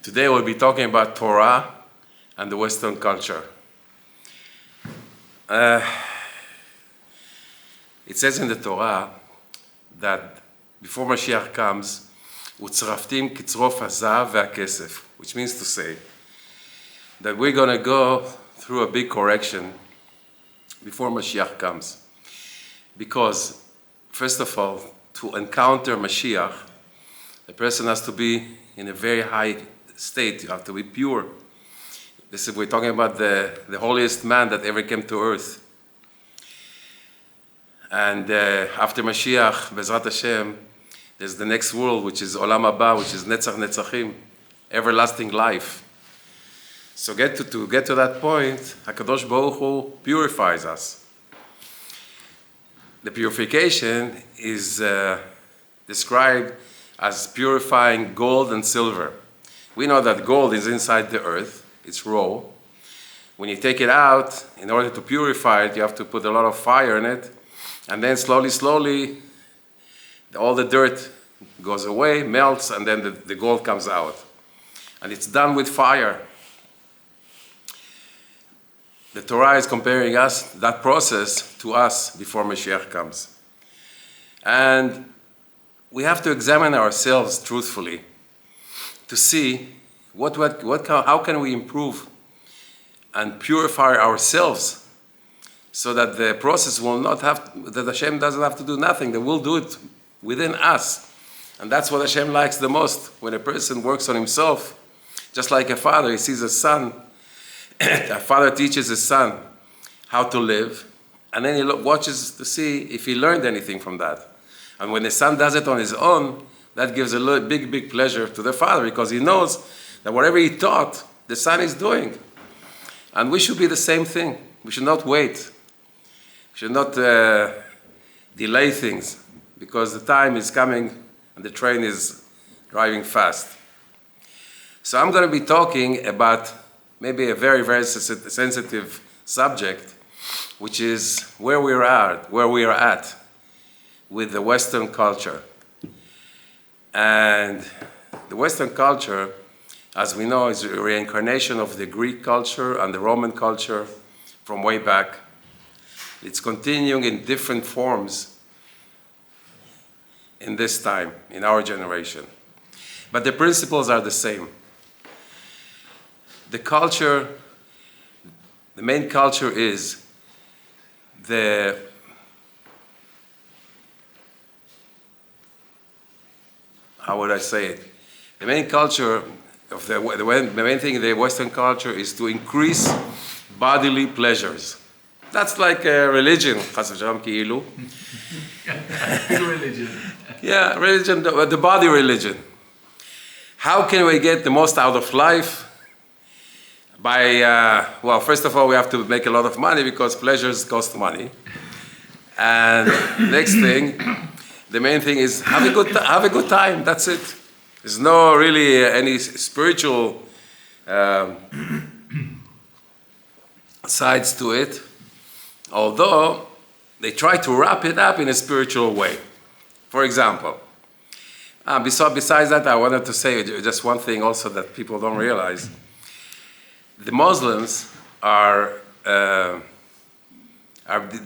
Today we'll be talking about Torah and the Western culture. It says in the Torah that before Mashiach comes, "Utzraftim kitzrof hazav ve'akesef," which means to say that we're going to go through a big correction before Mashiach comes. Because, first of all, to encounter Mashiach, the person has to be in a very high state. You have to be pure. We're talking about the holiest man that ever came to earth. And after Mashiach, Bezrat Hashem, there's the next world, which is Olam Haba, which is Netzach Netzachim, everlasting life. So to get to that point, HaKadosh Baruch Hu purifies us. The purification is described as purifying gold and silver. We know that gold is inside the earth, it's raw. When you take it out, in order to purify it, you have to put a lot of fire in it, and then slowly, all the dirt goes away, melts, and then the gold comes out. And it's done with fire. The Torah is comparing that process to us before Mashiach comes. And we have to examine ourselves truthfully to see how can we improve and purify ourselves so that the process will not that Hashem doesn't have to do nothing, that we'll do it within us. And that's what Hashem likes the most, when a person works on himself. Just like a father, he sees a son, a father teaches his son how to live, and then he watches to see if he learned anything from that. And when the son does it on his own, that gives a big pleasure to the father, because he knows that whatever he taught, the son is doing. And we should be the same thing. We should not wait. We should not delay things, because the time is coming and the train is driving fast. So I'm going to be talking about maybe a very sensitive subject, which is where we are at with the Western culture. And the Western culture, as we know, is a reincarnation of the Greek culture and the Roman culture from way back. It's continuing in different forms in this time, in our generation. But the principles are the same. The main culture is how would I say it? The main culture of the main thing in the Western culture is to increase bodily pleasures. That's like a religion, chas v'shalom ki'ilu. Religion. Yeah, religion, the body religion. How can we get the most out of life? Well, first of all, we have to make a lot of money, because pleasures cost money. And next thing, the main thing is have a good time. That's it. There's no really any spiritual sides to it, although they try to wrap it up in a spiritual way. For example, besides that, I wanted to say just one thing also that people don't realize. The Muslims are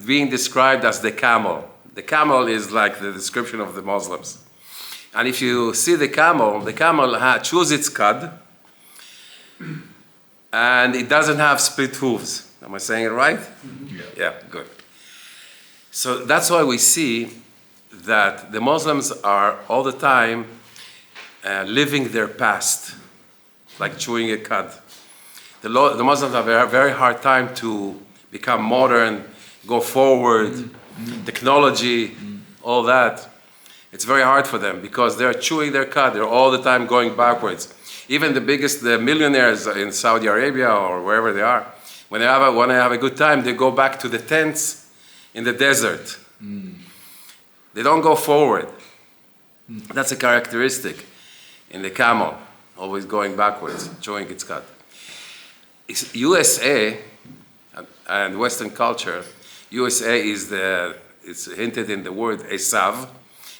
being described as the camel. The camel is like the description of the Muslims. And if you see the camel chews its cud, and it doesn't have split hooves. Am I saying it right? Yeah, good. So that's why we see that the Muslims are all the time living their past, like chewing a cud. The Muslims have a very hard time to become modern, go forward, technology, all that. It's very hard for them, because they're chewing their cud. They're all the time going backwards. Even the millionaires in Saudi Arabia or wherever they are, when they have a good time, they go back to the tents in the desert. They don't go forward. That's a characteristic in the camel, always going backwards, chewing its cud. USA and Western culture, USA it's hinted in the word Esav,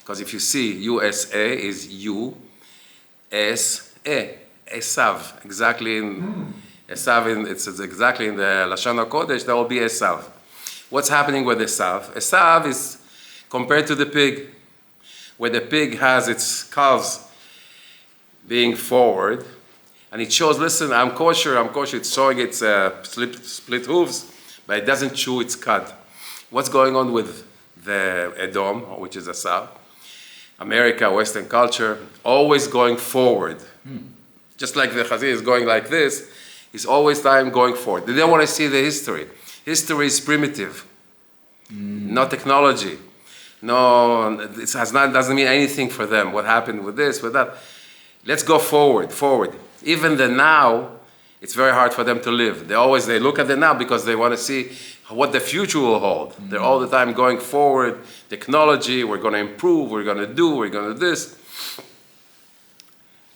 because if you see USA is U-S-A, Esav, exactly in Esav, it's exactly in the Lashon HaKodesh, there will be Esav. What's happening with Esav? Esav is compared to the pig, where the pig has its calves being forward, and it shows, listen, I'm kosher, it's showing its split hooves, but it doesn't chew its cud. What's going on with the Edom, which is Esav? America, Western culture, always going forward. Just like the Chazir is going like this, he's always time going forward. They don't want to see the history. History is primitive, no technology. No, it doesn't mean anything for them. What happened with this, with that? Let's go forward. Even the now, it's very hard for them to live. They look at the now because they want to see what the future will hold. They're all the time going forward. Technology, we're going to improve, we're going to do this.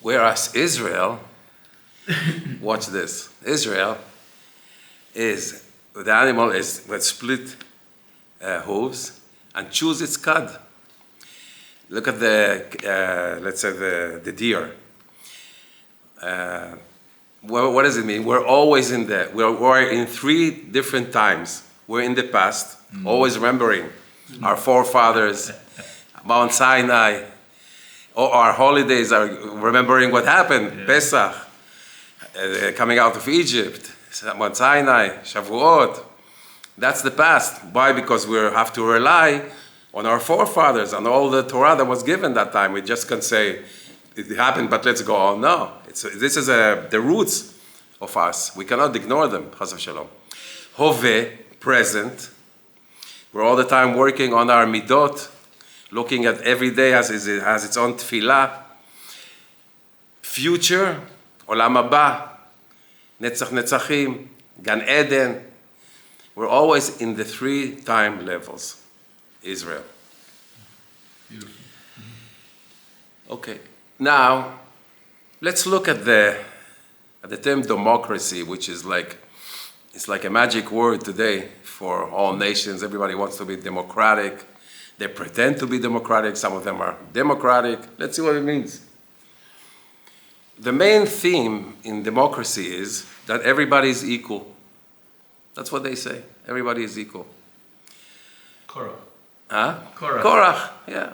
Whereas Israel, watch this. Israel the animal is with split hooves and chews its cud. Look at let's say the deer. What does it mean? We're always we're in three different times. We're in the past, always remembering our forefathers, Mount Sinai, or our holidays are remembering what happened, Pesach, coming out of Egypt, Mount Sinai, Shavuot. That's the past. Why? Because we have to rely on our forefathers and all the Torah that was given that time. We just can't say it happened, but let's go on. No, this is the roots of us. We cannot ignore them. Chas v'shalom. Hove, present. We're all the time working on our midot, looking at every day as it has its own tefillah. Future, olam haba, netzach netzachim, Gan Eden. We're always in the three time levels. Israel. Beautiful. Okay. Now, let's look at the term democracy, which is it's like a magic word today for all nations. Everybody wants to be democratic. They pretend to be democratic. Some of them are democratic. Let's see what it means. The main theme in democracy is that everybody is equal. That's what they say. Everybody is equal. Korah. Huh? Korah. Korah, yeah.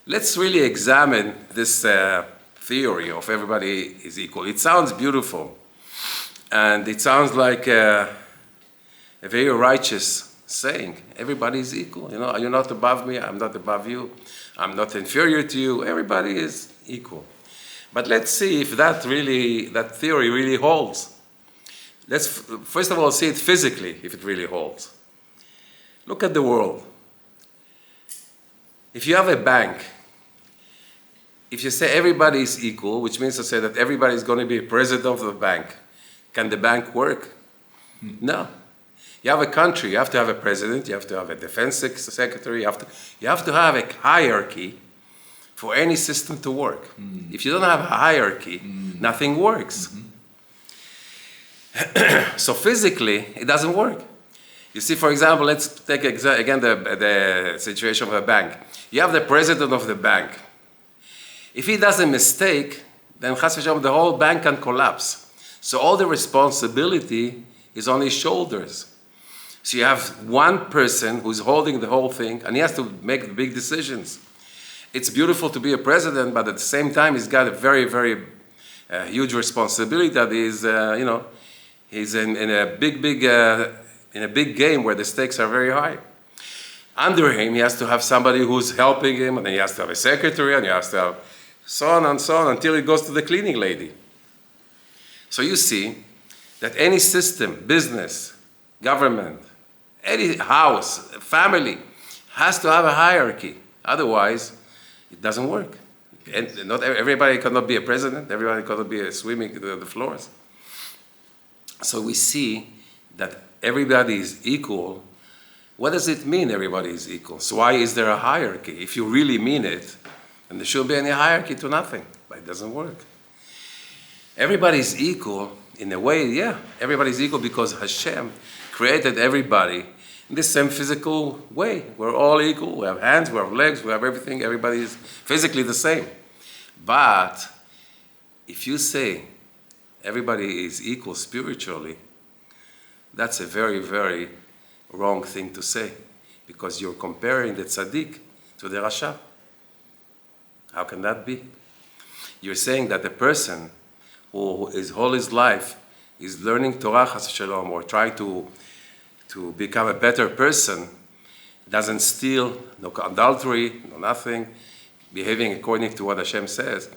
Let's really examine this theory of everybody is equal. It sounds beautiful. And it sounds like a very righteous saying. Everybody is equal. You know, you're not above me, I'm not above you. I'm not inferior to you. Everybody is equal. But let's see if that theory really holds. Let's first of all see it physically, if it really holds. Look at the world. If you have a bank, if you say everybody is equal, which means to say that everybody is going to be a president of the bank, can the bank work? No. You have a country, you have to have a president, you have to have a defense secretary, you have to have a hierarchy for any system to work. If you don't have a hierarchy, nothing works. So physically, it doesn't work. You see, for example, let's take again the situation of a bank. You have the president of the bank. If he does a mistake, then chas v'shalom, the whole bank can collapse. So all the responsibility is on his shoulders. So you have one person who's holding the whole thing, and he has to make big decisions. It's beautiful to be a president, but at the same time, he's got a very, very huge responsibility that is, he's in a big game where the stakes are very high. Under him, he has to have somebody who's helping him, and then he has to have a secretary, and he has to have so on and so on until it goes to the cleaning lady. So you see that any system, business, government, any house, family, has to have a hierarchy. Otherwise, it doesn't work. And not everybody cannot be a president. Everybody cannot be swimming the floors. So we see that everybody is equal. What does it mean everybody is equal? So why is there a hierarchy? If you really mean it, then there shouldn't be any hierarchy to nothing. But it doesn't work. Everybody is equal in a way, yeah. Everybody is equal because Hashem created everybody in the same physical way. We're all equal. We have hands, we have legs, we have everything. Everybody is physically the same. But if you say everybody is equal spiritually, that's a very, very wrong thing to say, because you're comparing the tzaddik to the rasha. How can that be? You're saying that the person who is all his life is learning Torah chas v'shalom, or trying to become a better person, doesn't steal, no adultery, no nothing, behaving according to what Hashem says,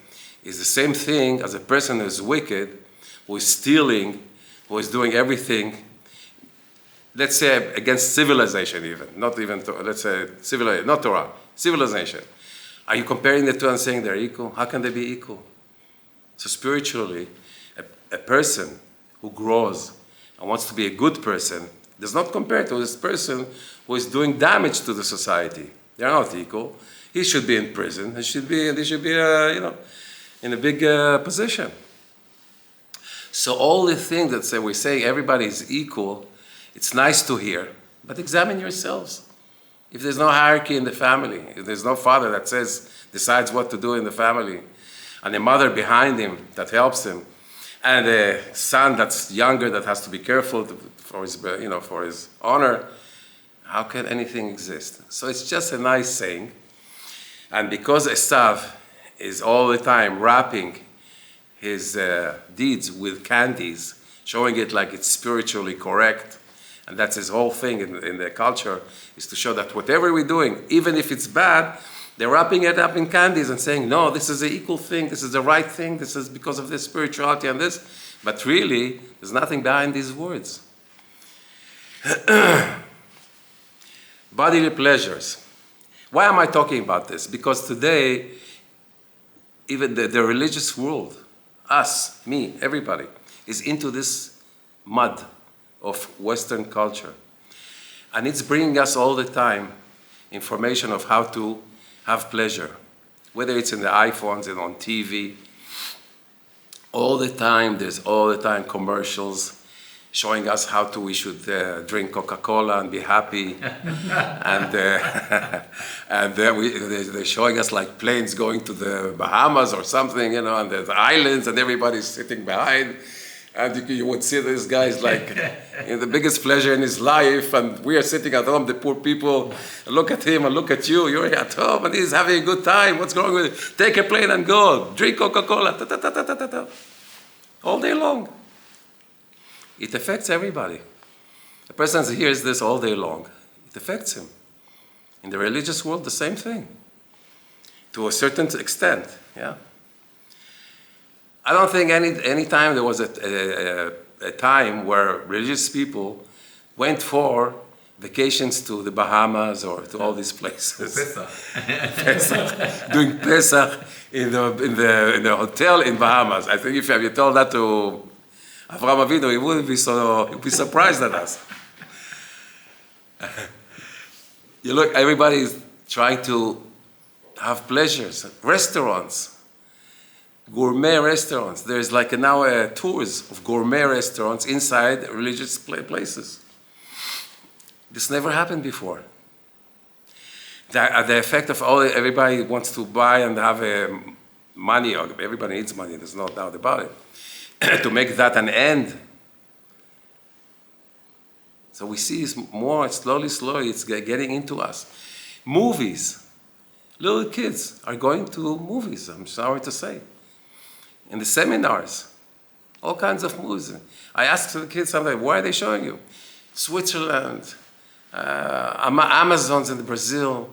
is the same thing as a person who is wicked, who is stealing, who is doing everything, let's say against civilization even, not even, let's say, not Torah, civilization. Are you comparing the two and saying they're equal? How can they be equal? So spiritually, a person who grows and wants to be a good person does not compare to this person who is doing damage to the society. They're not equal. He should be in prison. They should be in a big position. So all the things that say we say everybody is equal, it's nice to hear, but examine yourselves. If there's no hierarchy in the family, if there's no father that decides what to do in the family, and a mother behind him that helps him, and a son that's younger that has to be careful for his honor, how can anything exist? So it's just a nice saying. And because Esav is all the time wrapping his deeds with candies, showing it like it's spiritually correct, and that's his whole thing in the culture, is to show that whatever we're doing, even if it's bad, they're wrapping it up in candies and saying, no, this is the equal thing, this is the right thing, this is because of this spirituality and this. But really, there's nothing behind these words. Bodily pleasures. Why am I talking about this? Because today, even the religious world, us, me, everybody, is into this mud of Western culture. And it's bringing us all the time information of how to have pleasure, whether it's in the iPhones and on TV. There's all the time commercials showing us we should drink Coca-Cola and be happy. And they're showing us like planes going to the Bahamas or something, and there's islands and everybody's sitting behind. And you would see this guy's like in the biggest pleasure in his life, and we are sitting at home, the poor people, look at him and look at you, you're at home and he's having a good time, what's going on with it? Take a plane and go, drink Coca-Cola, all day long. It affects everybody. A person hears this all day long, it affects him. In the religious world, the same thing, to a certain extent, yeah. I don't think any time there was a time where religious people went for vacations to the Bahamas or to all these places. Pesach. Doing Pesach in the hotel in Bahamas. I think if you told that to Avraham Avinu, he wouldn't be he'd be surprised at us. You look, everybody is trying to have pleasures, restaurants. Gourmet restaurants. There's like now tours of gourmet restaurants inside religious places. This never happened before. The effect of everybody wants to buy and have money, or everybody needs money, there's no doubt about it, to make that an end. So we see it's more slowly, it's getting into us. Movies. Little kids are going to movies, I'm sorry to say. In the seminars, all kinds of movies. I ask the kids sometimes, why are they showing you? Switzerland, Amazons in Brazil.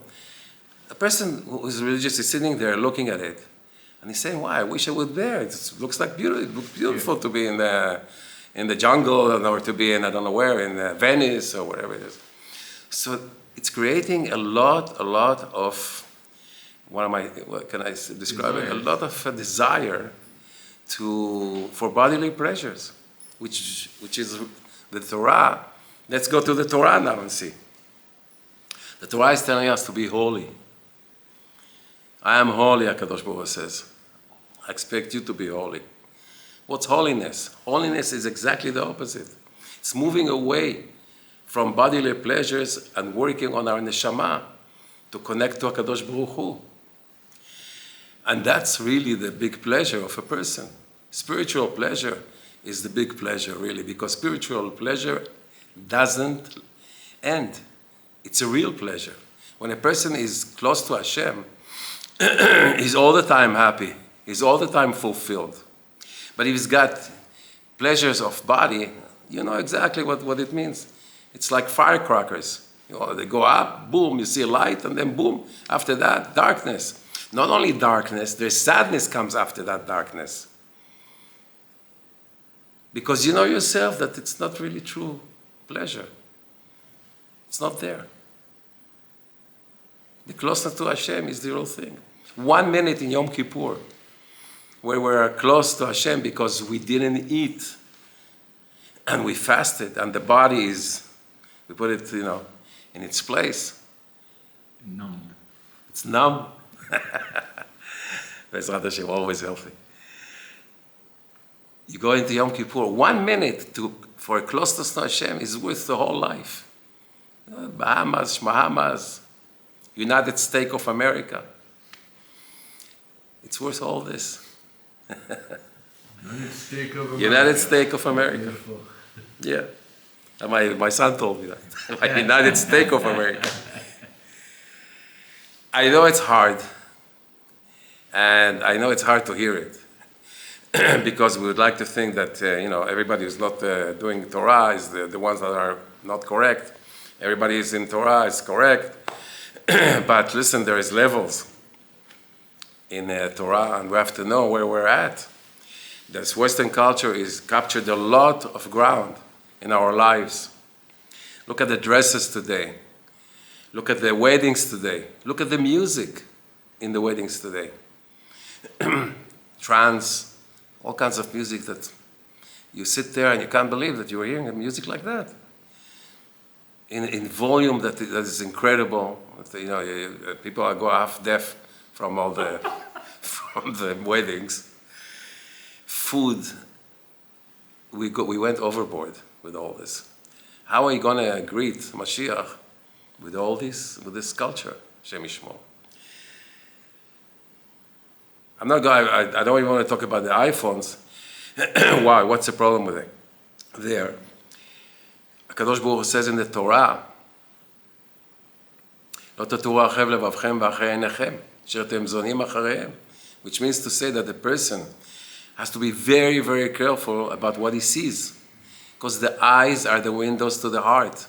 A person who is religious is sitting there looking at it, and he's saying, why? I wish I would there. It looks like beautiful. It looks beautiful to be in the jungle, or to be in, I don't know where, in Venice or wherever it is. So it's creating a lot of, what can I describe it? A lot of desire for bodily pleasures, which is the Torah. Let's go to the Torah now and see. The Torah is telling us to be holy. I am holy, HaKadosh Baruch Hu says. I expect you to be holy. What's holiness? Holiness is exactly the opposite. It's moving away from bodily pleasures and working on our neshama to connect to HaKadosh Baruch Hu. And that's really the big pleasure of a person. Spiritual pleasure is the big pleasure, really, because spiritual pleasure doesn't end. It's a real pleasure. When a person is close to Hashem, he's all the time happy. He's all the time fulfilled. But if he's got pleasures of body, you know exactly what it means. It's like firecrackers. You know, they go up, boom, you see light, and then boom, after that, darkness. Not only darkness, there's sadness comes after that darkness. Because you know yourself that it's not really true pleasure. It's not there. The closeness to Hashem is the real thing. 1 minute in Yom Kippur, where we're close to Hashem because we didn't eat and we fasted, and the body is, we put it, in its place. Numb. It's numb. Bezrat Hashem, always healthy. You go into Yom Kippur, 1 minute for a closeness to Hashem is worth the whole life. Bahamas, Shmahamas, United States of America. It's worth all this. United States of America. Beautiful. Yeah. And my son told me that. United States of America. I know it's hard. And I know it's hard to hear it. Because we would like to think that, everybody who's not doing Torah is the ones that are not correct. Everybody is in Torah is correct. But listen, there is levels in Torah, and we have to know where we're at. This Western culture is captured a lot of ground in our lives. Look at the dresses today. Look at the weddings today. Look at the music in the weddings today. Trance, all kinds of music that you sit there and you can't believe that you're hearing music like that. In volume that is incredible. People go half deaf from all the from the weddings. Food, we went overboard with all this. How are you going to greet Mashiach with all this, with this culture? Shem Yishmor. I don't even want to talk about the iPhones. Why? What's the problem with it? There. HaKadosh Baruch Hu says in the Torah, לא תטורו אחריו לבבכם ואחרי עיניכם, אשר אתם זונים אחריהם, which means to say that the person has to be very, very careful about what he sees, because the eyes are the windows to the heart,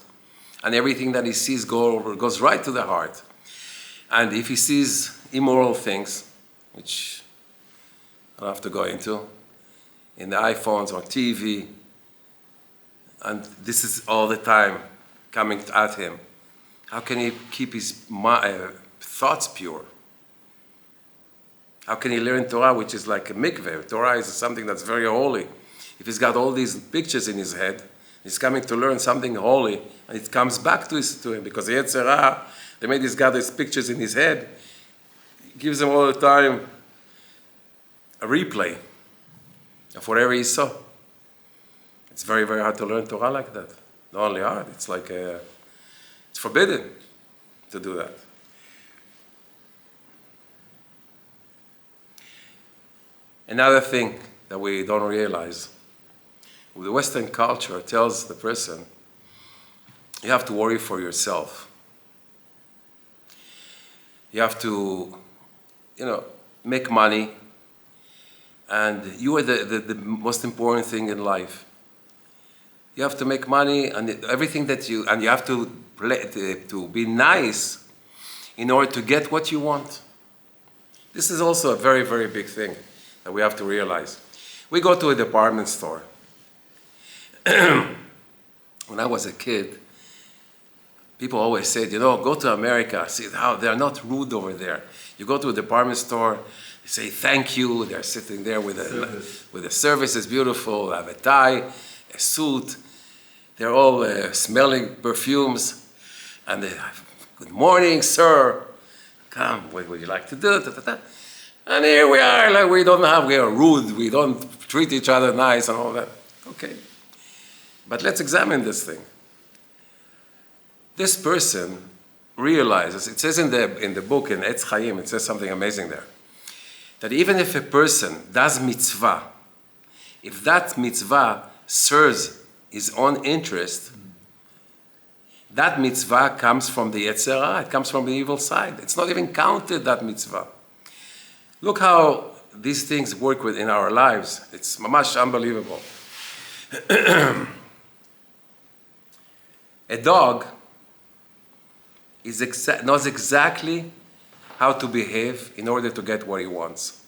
and everything that he sees goes right to the heart. And if he sees immoral things, which I don't have to go into, in the iPhones or TV, and this is all the time coming at him, how can he keep his thoughts pure? How can he learn Torah, which is like a mikveh? Torah is something that's very holy. If he's got all these pictures in his head, he's coming to learn something holy, and it comes back to him, because the Yetzer Hara, they made he's got these pictures in his head, he gives him all the time a replay of whatever he saw. It's very, very hard to learn Torah like that. Not only hard, it's like it's forbidden to do that. Another thing that we don't realize, the Western culture tells the person, you have to worry for yourself. You have to, make money, and you are the most important thing in life. You have to make money, and everything and you have to be nice in order to get what you want. This is also a very, very big thing that we have to realize. We go to a department store. When I was a kid, people always said, go to America, see how they're not rude over there. You go to a department store, they say thank you, they're sitting there with the service is beautiful, they have a tie, a suit, they're all smelling perfumes, and they have, good morning, sir, come, what would you like to do? And here we are, we are rude, we don't treat each other nice and all that. Okay. But let's examine this thing. This person realizes, it says in the book, in Etz Chaim, it says something amazing there, that even if a person does mitzvah if that mitzvah serves his own interest, that mitzvah comes from the Yetzer Hara, it comes from the evil side. It's not even counted, that mitzvah. Look how these things work in our lives. It's mamash unbelievable. A dog knows exactly how to behave in order to get what he wants.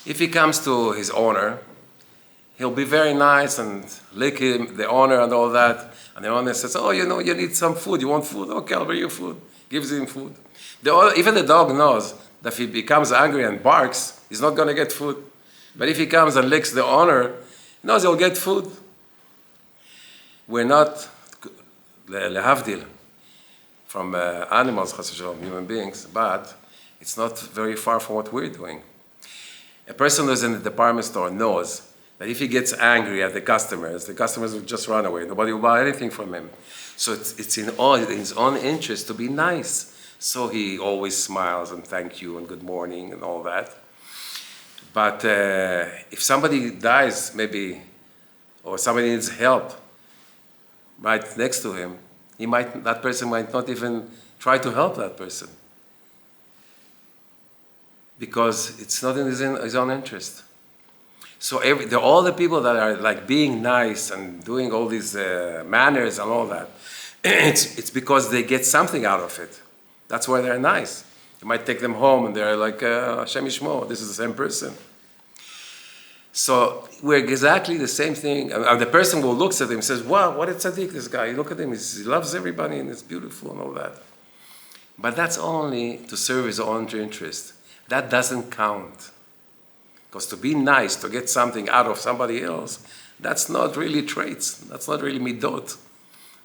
If he comes to his owner, he'll be very nice and lick him, the owner and all that. And the owner says, oh, you need some food. You want food? Okay, I'll bring you food. Gives him food. Even the dog knows that if he becomes angry and barks, he's not going to get food. But if he comes and licks the owner, he knows he'll get food. We're not lehavdil from animals, human beings, but it's not very far from what we're doing. A person who's in the department store knows that if he gets angry at the customers will just run away. Nobody will buy anything from him. So it's in his own interest to be nice. So he always smiles and thank you and good morning and all that. But if somebody dies, maybe, or somebody needs help right next to him, that person might not even try to help that person, because it's not in his own interest. So all the people that are like being nice and doing all these manners and all that, it's because they get something out of it. That's why they're nice. You might take them home and they're like, Hashem Yishmo, this is the same person. So we're exactly the same thing. And the person who looks at him says, wow, what a tzaddik, this guy. Look at him, he loves everybody and it's beautiful and all that. But that's only to serve his own interest. That doesn't count. Because to be nice, to get something out of somebody else, that's not really traits. That's not really midot.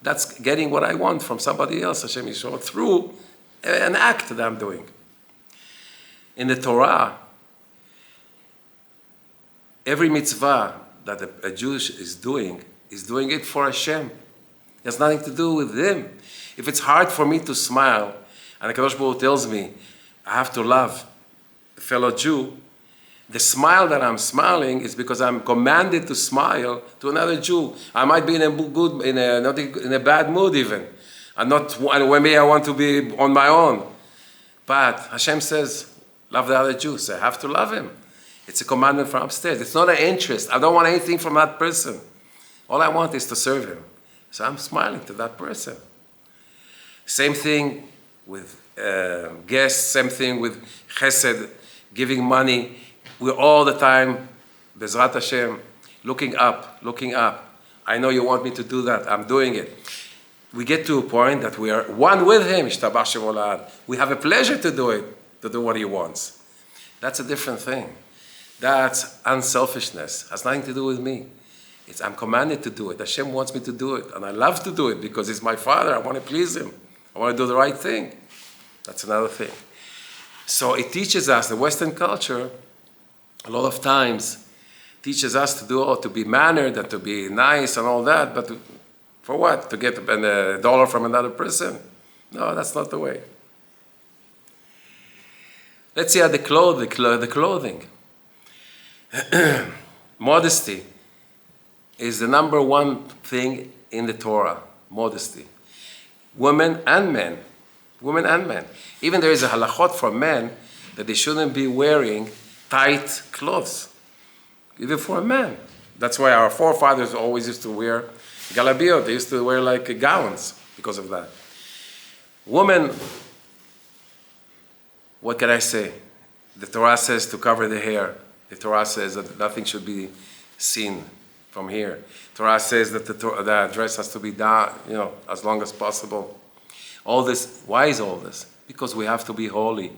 That's getting what I want from somebody else, Hashem Yishmo, through an act that I'm doing. In the Torah, every mitzvah that a Jew is doing it for Hashem. It has nothing to do with him. If it's hard for me to smile, and the Kadosh Baruch Hu tells me I have to love a fellow Jew, the smile that I'm smiling is because I'm commanded to smile to another Jew. I might be not in a bad mood even, and maybe I want to be on my own. But Hashem says, love the other Jew, so I have to love him. It's a commandment from upstairs. It's not an interest. I don't want anything from that person. All I want is to serve him. So I'm smiling to that person. Same thing with guests, same thing with chesed, giving money. We're all the time, Bezrat Hashem, looking up. I know you want me to do that. I'm doing it. We get to a point that we are one with him. We have a pleasure to do what he wants. That's a different thing. That's unselfishness. It has nothing to do with me. I'm commanded to do it. Hashem wants me to do it. And I love to do it because he's my father. I want to please him. I want to do the right thing. That's another thing. So it teaches us, the Western culture, a lot of times, teaches us to be mannered and to be nice and all that. But for what? To get a dollar from another person? No, that's not the way. Let's see how the clothing. Modesty is the number one thing in the Torah. Modesty. Women and men. Even there is a halachot for men that they shouldn't be wearing tight clothes. Even for a man. That's why our forefathers always used to wear galabiot. They used to wear like gowns because of that. Women, what can I say? The Torah says to cover the hair. The Torah says that nothing should be seen from here. The Torah says that the dress has to be down, as long as possible. All this, why is all this? Because we have to be holy.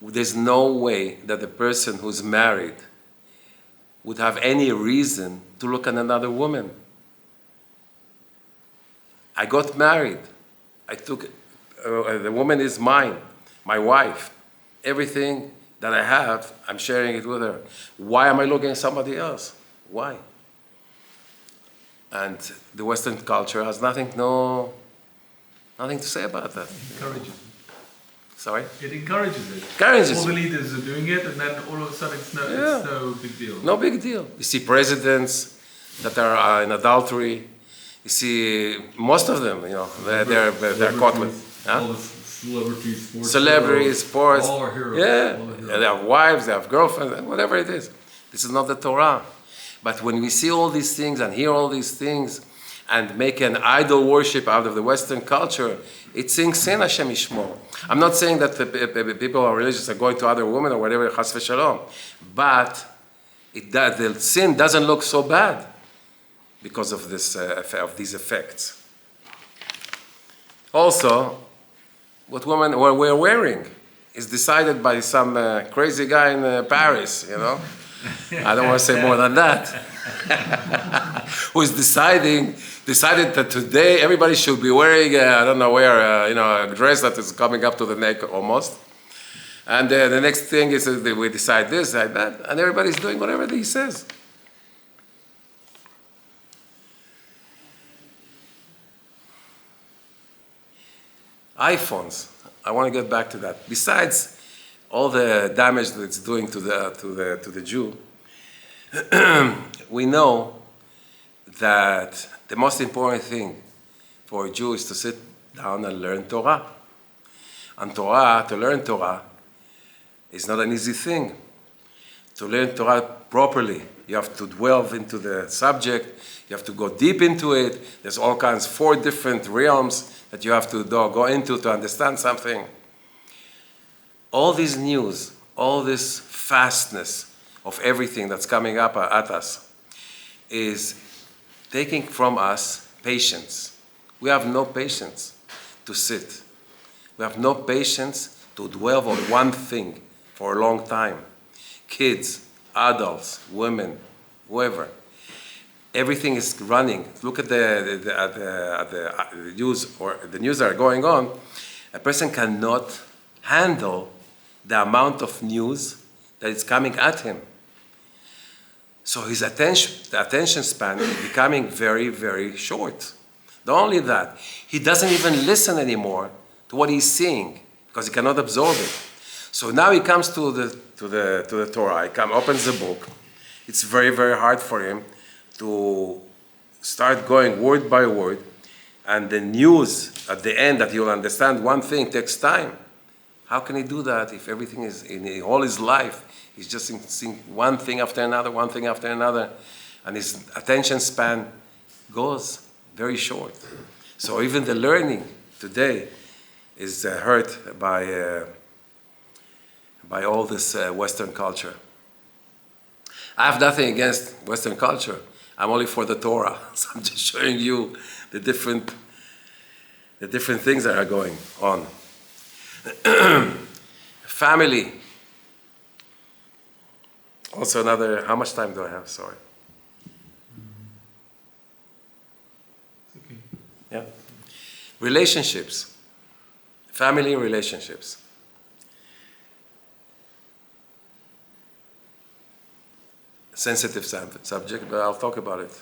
There's no way that the person who's married would have any reason to look at another woman. I got married. The woman is mine, my wife. Everything that I have, I'm sharing it with her. Why am I looking at somebody else? Why? And the Western culture has nothing to say about that. Encourages. Sorry? It encourages it. Encourages All the it. leaders are doing it, and then all of a sudden it's Yeah. it's no big deal. No big deal. You see presidents that are in adultery. You see most of them, they're caught with. Huh? All the celebrities, sports. Celebrities, heroes, sports. All are heroes. Yeah. All are heroes. They have wives, they have girlfriends, whatever it is. This is not the Torah. But when we see all these things and hear all these things and make an idol worship out of the Western culture, it sinks in, Hashem Yishmor. I'm not saying that the people who are religious are going to other women or whatever, chas v'shalom. But the sin doesn't look so bad because of these effects. Also, what we're wearing is decided by some crazy guy in Paris, I don't want to say more than that. Who is decided that today everybody should be wearing, a dress that is coming up to the neck almost. And the next thing is that we decide this, like that, and everybody's doing whatever he says. iPhones. I want to get back to that. Besides all the damage that it's doing to the Jew, we know that the most important thing for a Jew is to sit down and learn Torah. And to learn Torah, is not an easy thing. To learn Torah properly, you have to delve into the subject, you have to go deep into it. There's all kinds, 4 different realms that you have to go into to understand something. All this news, all this fastness of everything that's coming up at us is taking from us patience. We have no patience to sit. We have no patience to dwell on one thing for a long time. Kids, adults, women, whoever. Everything is running. Look at the news or the news that are going on. A person cannot handle the amount of news that is coming at him. So his attention span is becoming very, very short. Not only that, he doesn't even listen anymore to what he's seeing because he cannot absorb it. So now he comes to the Torah. He opens the book. It's very, very hard for him to start going word by word, and the news at the end that he'll understand one thing takes time. How can he do that if everything is in all his life? He's just seeing one thing after another, one thing after another, and his attention span goes very short. So even the learning today is hurt by all this Western culture. I have nothing against Western culture. I'm only for the Torah. So I'm just showing you the different things that are going on. Family. Also another, how much time do I have? Sorry. Okay. Yeah. Relationships. Family relationships. Sensitive subject, but I'll talk about it.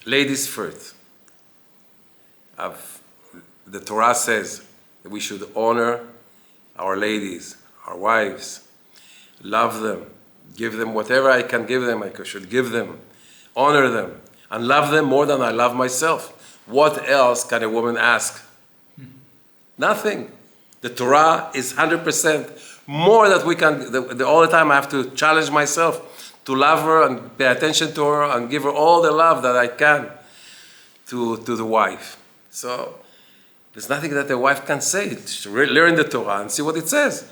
Ladies first. The Torah says that we should honor our ladies, our wives, love them, give them whatever I can give them, I should give them, honor them, and love them more than I love myself. What else can a woman ask? Nothing. The Torah is 100% more that we can, all the time I have to challenge myself to love her and pay attention to her and give her all the love that I can to the wife. So there's nothing that the wife can say. She learn the Torah and see what it says.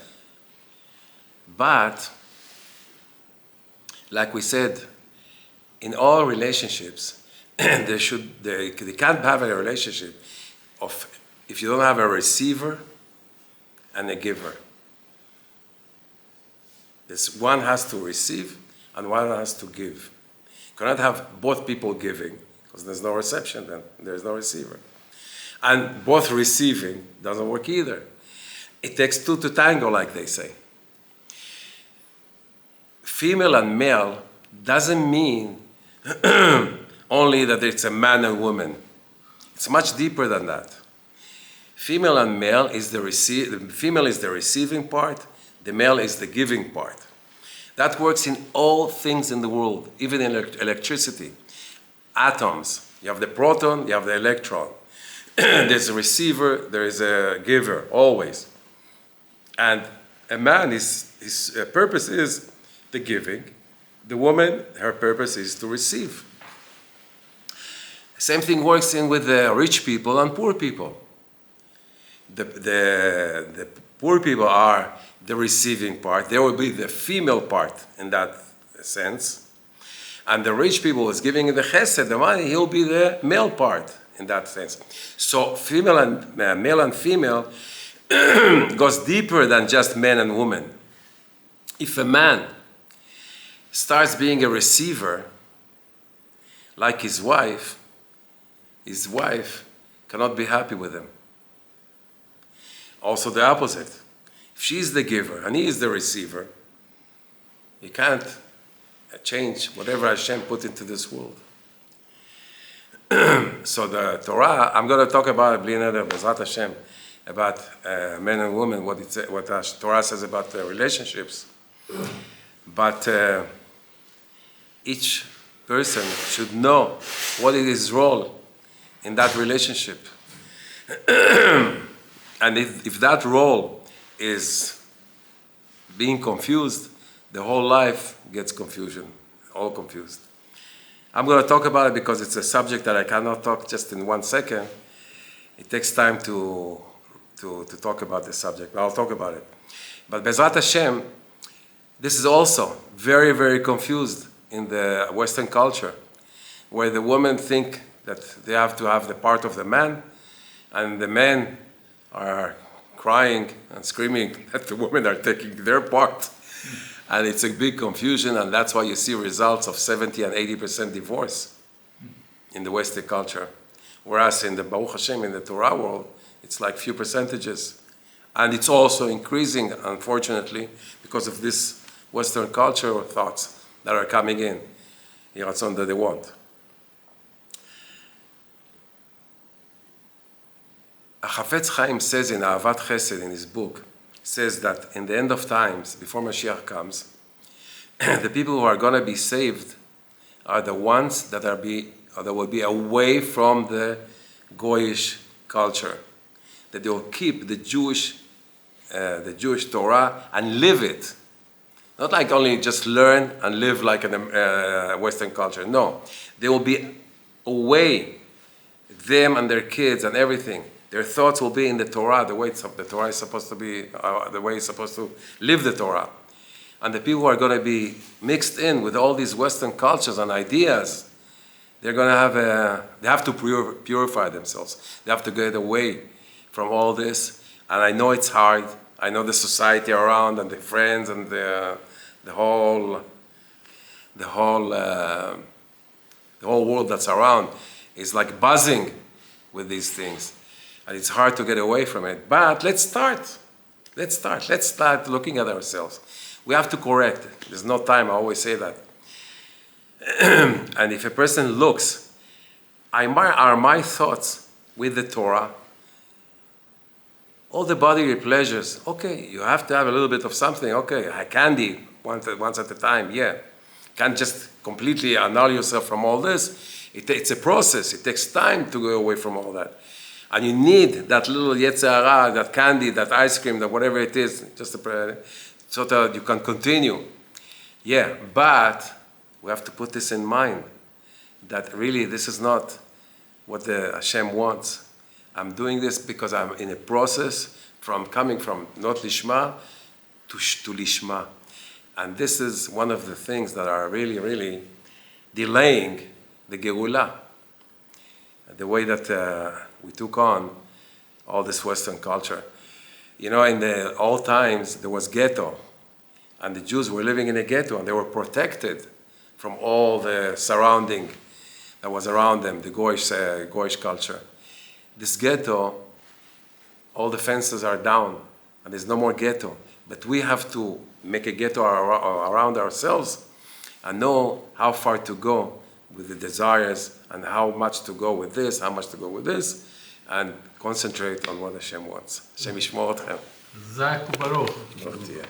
But, like we said, in all relationships, they can't have a relationship if you don't have a receiver and a giver. One has to receive and one has to give. You cannot have both people giving because there's no reception, then there's no receiver. And both receiving doesn't work either. It takes 2 to tango, like they say. Female and male doesn't mean only that it's a man and woman. It's much deeper than that. Female and male is the female is the receiving part, the male is the giving part. That works in all things in the world, even in electricity. Atoms, you have the proton, you have the electron. There's a receiver, there is a giver, always. And a man, his purpose is the giving. The woman, her purpose is to receive. Same thing works in with the rich people and poor people. The poor people are the receiving part. They will be the female part in that sense. And the rich people is giving the chesed, the money, he'll be the male part in that sense. So female and male and female goes deeper than just men and women. If a man starts being a receiver, like his wife cannot be happy with him. Also the opposite. If she's the giver and he is the receiver, he can't change whatever Hashem put into this world. So the Torah, I'm going to talk about Bli Neder, Bezrat Hashem, about men and women, what the Torah says about relationships. But each person should know what is his role in that relationship. And if that role is being confused, the whole life gets confusion, all confused. I'm going to talk about it because it's a subject that I cannot talk just in 1 second. It takes time to talk about this subject, but I'll talk about it. But Bezrat Hashem, this is also very, very confused in the Western culture, where the women think that they have to have the part of the man, and the men are crying and screaming that the women are taking their part. And it's a big confusion, and that's why you see results of 70 and 80% divorce in the Western culture. Whereas in the Baruch Hashem, in the Torah world, it's like few percentages. And it's also increasing, unfortunately, because of this Western culture or thoughts that are coming in. Yiratzon that they want. Chafetz Chaim says in Ahavat Chesed, in his book, says that in the end of times, before Mashiach comes, the people who are going to be saved are the ones that will be away from the Goyish culture, that they will keep the Jewish Torah and live it. Not like only just learn and live like in a Western culture. No, they will be away, them and their kids and everything. Their thoughts will be in the Torah, the way the Torah is supposed to be, the way it's supposed to live the Torah. And the people who are going to be mixed in with all these Western cultures and ideas, they're going to they have to purify themselves. They have to get away from all this. And I know it's hard. I know the society around and the friends and the whole world that's around is like buzzing with these things. And it's hard to get away from it. But let's start. Let's start looking at ourselves. We have to correct. There's no time, I always say that. And if a person looks, are my thoughts with the Torah, all the bodily pleasures, okay, you have to have a little bit of something, okay, candy once at a time, yeah. Can't just completely annul yourself from all this. It's a process. It takes time to go away from all that. And you need that little yetzer hara, that candy, that ice cream, that whatever it is, just so that you can continue. Yeah, but we have to put this in mind, that really this is not what the Hashem wants. I'm doing this because I'm in a process from coming from not lishma to lishma. And this is one of the things that are really, really delaying the Geulah. The way that we took on all this Western culture. You know, in the old times, there was ghetto. And the Jews were living in a ghetto, and they were protected from all the surrounding that was around them, the Goyish culture. This ghetto, all the fences are down, and there's no more ghetto. But we have to make a ghetto around ourselves and know how far to go with the desires and how much to go with this, how much to go with this, and concentrate on what Hashem wants. Hashem ישמור אתכם. חזק וברוך. לא תהיה.